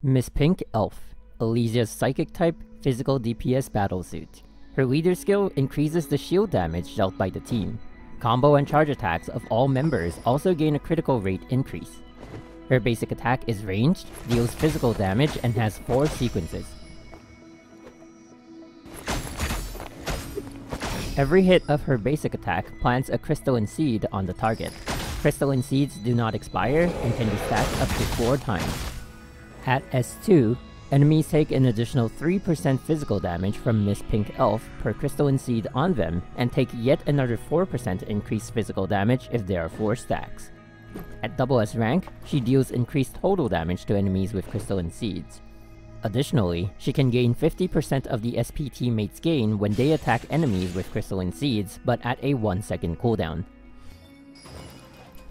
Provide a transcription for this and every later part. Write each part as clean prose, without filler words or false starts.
Miss Pink Elf, Elysia's Psychic-type physical DPS battlesuit. Her leader skill increases the shield damage dealt by the team. Combo and charge attacks of all members also gain a critical rate increase. Her basic attack is ranged, deals physical damage, and has 4 sequences. Every hit of her basic attack plants a crystalline seed on the target. Crystalline seeds do not expire and can be stacked up to 4 times. At S2, enemies take an additional 3% physical damage from Miss Pink Elf per crystalline seed on them, and take yet another 4% increased physical damage if there are 4 stacks. At SS rank, she deals increased total damage to enemies with crystalline seeds. Additionally, she can gain 50% of the SP teammates gain when they attack enemies with crystalline seeds, but at a 1-second cooldown.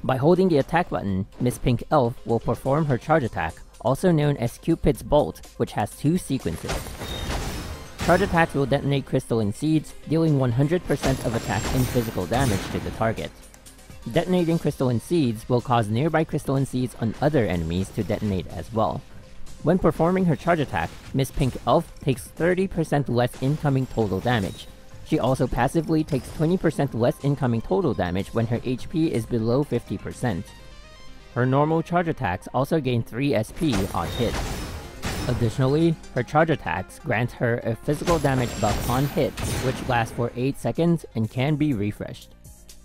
By holding the attack button, Miss Pink Elf will perform her charge attack, also known as Cupid's Bolt, which has 2 sequences. Charge attacks will detonate crystalline seeds, dealing 100% of attack and physical damage to the target. Detonating crystalline seeds will cause nearby crystalline seeds on other enemies to detonate as well. When performing her charge attack, Miss Pink Elf takes 30% less incoming total damage. She also passively takes 20% less incoming total damage when her HP is below 50%. Her normal charge attacks also gain 3 SP on hit. Additionally, her charge attacks grant her a physical damage buff on hit, which lasts for 8 seconds and can be refreshed.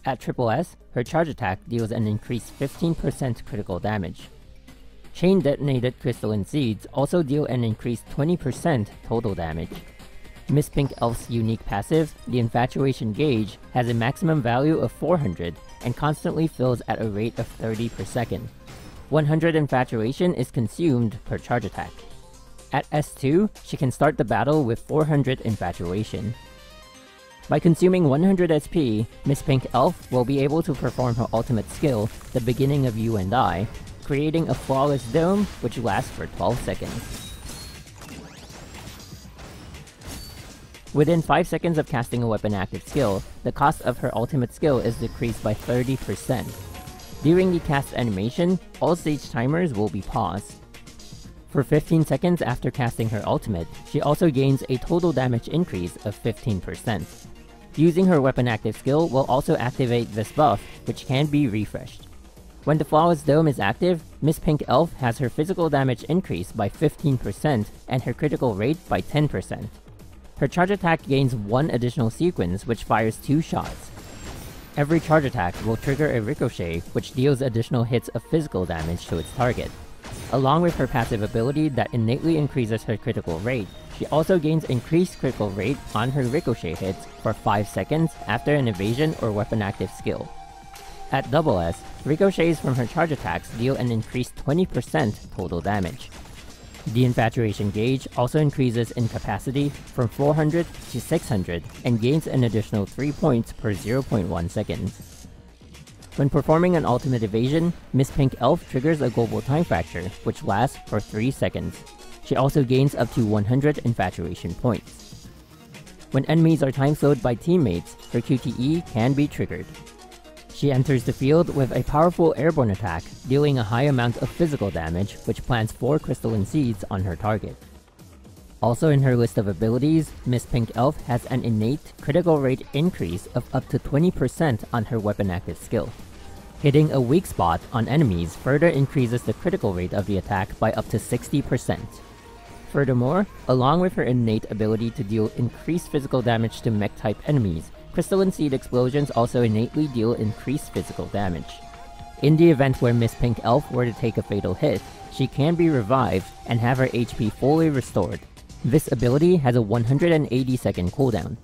At SS, her charge attack deals an increased 15% critical damage. Chain detonated crystalline seeds also deal an increased 20% total damage. Miss Pink Elf's unique passive, the Infatuation Gauge, has a maximum value of 400 and constantly fills at a rate of 30 per second. 100 Infatuation is consumed per charge attack. At S2, she can start the battle with 400 Infatuation. By consuming 100 SP, Miss Pink Elf will be able to perform her ultimate skill, the Beginning of You and I, creating a flawless dome which lasts for 12 seconds. Within 5 seconds of casting a weapon active skill, the cost of her ultimate skill is decreased by 30%. During the cast animation, all stage timers will be paused. For 15 seconds after casting her ultimate, she also gains a total damage increase of 15%. Using her weapon active skill will also activate this buff, which can be refreshed. When the Flawless Dome is active, Miss Pink Elf has her physical damage increased by 15% and her critical rate by 10%. Her charge attack gains 1 additional sequence which fires 2 shots. Every charge attack will trigger a ricochet which deals additional hits of physical damage to its target. Along with her passive ability that innately increases her critical rate, she also gains increased critical rate on her ricochet hits for 5 seconds after an evasion or weapon active skill. At SS, ricochets from her charge attacks deal an increased 20% total damage. The Infatuation Gauge also increases in capacity from 400 to 600 and gains an additional 3 points per 0.1 seconds. When performing an ultimate evasion, Miss Pink Elf triggers a global time fracture, which lasts for 3 seconds. She also gains up to 100 Infatuation points. When enemies are time slowed by teammates, her QTE can be triggered. She enters the field with a powerful airborne attack, dealing a high amount of physical damage, which plants 4 crystalline seeds on her target. Also in her list of abilities, Miss Pink Elf has an innate critical rate increase of up to 20% on her weapon active skill. Hitting a weak spot on enemies further increases the critical rate of the attack by up to 60%. Furthermore, along with her innate ability to deal increased physical damage to mech-type enemies, Crystalline Seed Explosions also innately deal increased physical damage. In the event where Miss Pink Elf were to take a fatal hit, she can be revived and have her HP fully restored. This ability has a 180-second cooldown.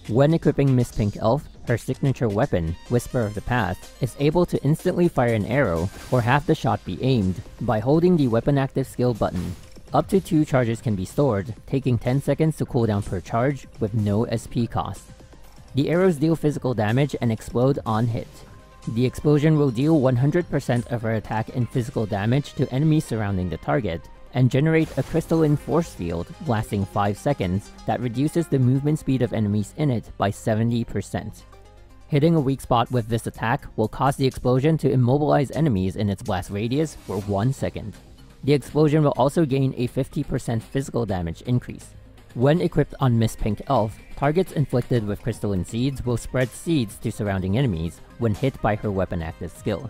When equipping Miss Pink Elf, her signature weapon, Whisper of the Past, is able to instantly fire an arrow or have the shot be aimed by holding the weapon active skill button. Up to 2 charges can be stored, taking 10 seconds to cooldown per charge with no SP cost. The arrows deal physical damage and explode on hit. The explosion will deal 100% of her attack and physical damage to enemies surrounding the target, and generate a crystalline force field lasting 5 seconds that reduces the movement speed of enemies in it by 70%. Hitting a weak spot with this attack will cause the explosion to immobilize enemies in its blast radius for 1 second. The explosion will also gain a 50% physical damage increase. When equipped on Miss Pink Elf, targets inflicted with crystalline seeds will spread seeds to surrounding enemies when hit by her weapon active skill.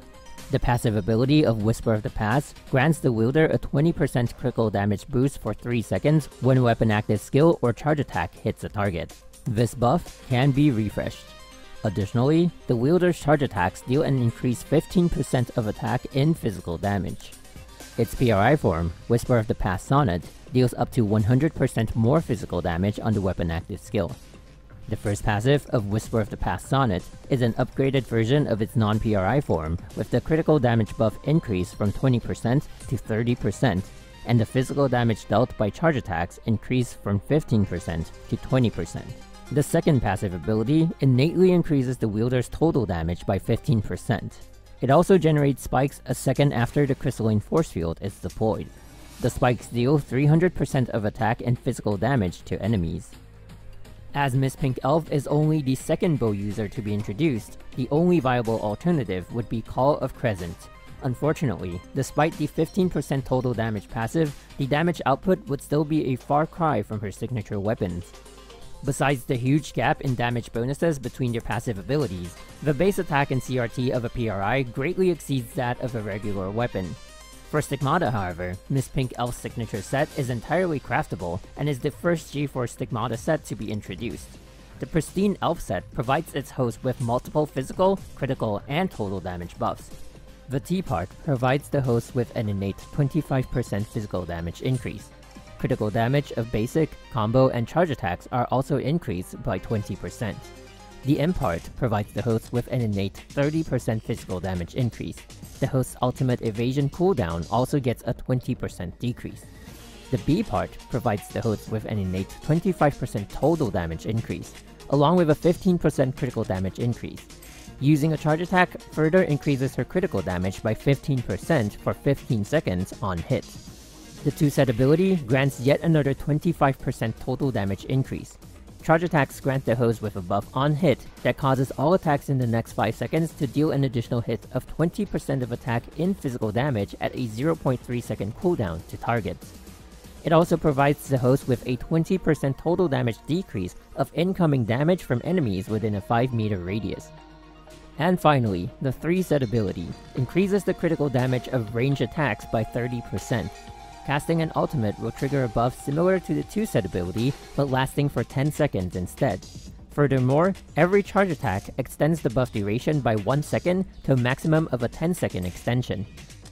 The passive ability of Whisper of the Past grants the wielder a 20% critical damage boost for 3 seconds when weapon active skill or charge attack hits a target. This buff can be refreshed. Additionally, the wielder's charge attacks deal an increased 15% of attack in physical damage. Its PRI form, Whisper of the Past Sonnet, deals up to 100% more physical damage on the weapon active skill. The first passive of Whisper of the Past Sonnet is an upgraded version of its non-PRI form with the critical damage buff increase from 20% to 30%, and the physical damage dealt by charge attacks increase from 15% to 20%. The second passive ability innately increases the wielder's total damage by 15%. It also generates spikes a second after the crystalline force field is deployed. The spikes deal 300% of attack and physical damage to enemies. As Miss Pink Elf is only the second bow user to be introduced, the only viable alternative would be Call of Crescent. Unfortunately, despite the 15% total damage passive, the damage output would still be a far cry from her signature weapons. Besides the huge gap in damage bonuses between their passive abilities, the base attack and CRT of a PRI greatly exceeds that of a regular weapon. For Stigmata, however, Miss Pink Elf's signature set is entirely craftable and is the first G4 Stigmata set to be introduced. The Pristine Elf set provides its host with multiple physical, critical, and total damage buffs. The T part provides the host with an innate 25% physical damage increase. Critical damage of basic, combo, and charge attacks are also increased by 20%. The M part provides the host with an innate 30% physical damage increase. The host's ultimate evasion cooldown also gets a 20% decrease. The B part provides the host with an innate 25% total damage increase, along with a 15% critical damage increase. Using a charge attack further increases her critical damage by 15% for 15 seconds on hit. The 2-set ability grants yet another 25% total damage increase. Charge attacks grant the host with a buff on hit that causes all attacks in the next 5 seconds to deal an additional hit of 20% of attack in physical damage at a 0.3 second cooldown to targets. It also provides the host with a 20% total damage decrease of incoming damage from enemies within a 5-meter radius. And finally, the 3-set ability increases the critical damage of range attacks by 30%. Casting an ultimate will trigger a buff similar to the 2-set ability, but lasting for 10 seconds instead. Furthermore, every charge attack extends the buff duration by 1 second to a maximum of a 10-second extension.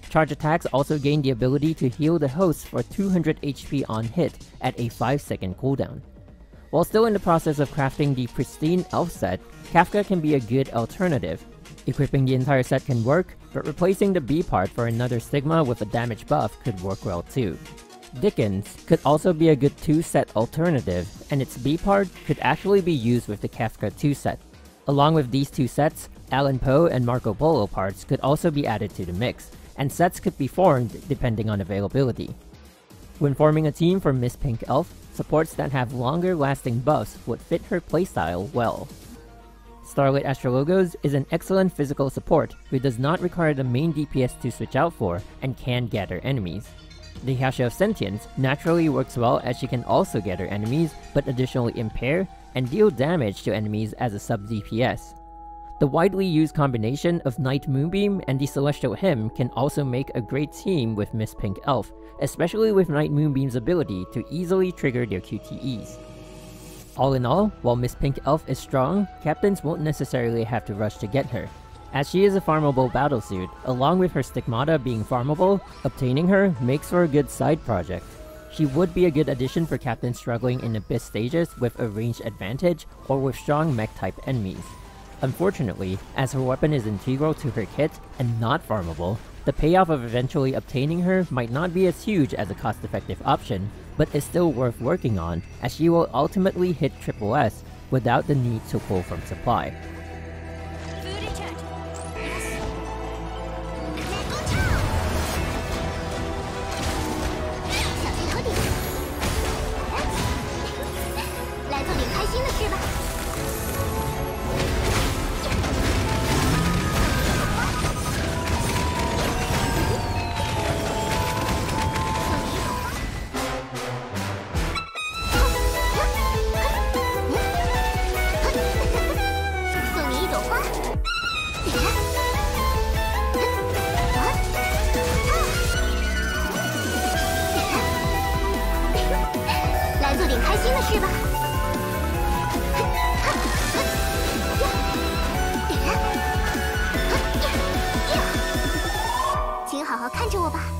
Charge attacks also gain the ability to heal the host for 200 HP on hit at a 5-second cooldown. While still in the process of crafting the Pristine Elf set, Kafka can be a good alternative. Equipping the entire set can work, but replacing the B part for another Stigma with a damage buff could work well too. Dickens could also be a good 2-set alternative, and its B part could actually be used with the Kafka 2 set. Along with these 2 sets, Alan Poe and Marco Polo parts could also be added to the mix, and sets could be formed depending on availability. When forming a team for Miss Pink Elf, supports that have longer lasting buffs would fit her playstyle well. Starlight Astrologos is an excellent physical support who does not require the main DPS to switch out for and can gather enemies. The Hasha of Sentience naturally works well as she can also gather enemies, but additionally impair and deal damage to enemies as a sub-DPS. The widely used combination of Night Moonbeam and the Celestial Hymn can also make a great team with Miss Pink Elf, especially with Night Moonbeam's ability to easily trigger their QTEs. All in all, while Miss Pink Elf is strong, captains won't necessarily have to rush to get her. As she is a farmable battlesuit, along with her Stigmata being farmable, obtaining her makes for a good side project. She would be a good addition for captains struggling in Abyss stages with a range advantage or with strong mech-type enemies. Unfortunately, as her weapon is integral to her kit and not farmable, the payoff of eventually obtaining her might not be as huge as a cost-effective option, but is still worth working on, as she will ultimately hit SSS without the need to pull from supply. 点开心的事吧。请好好看着我吧。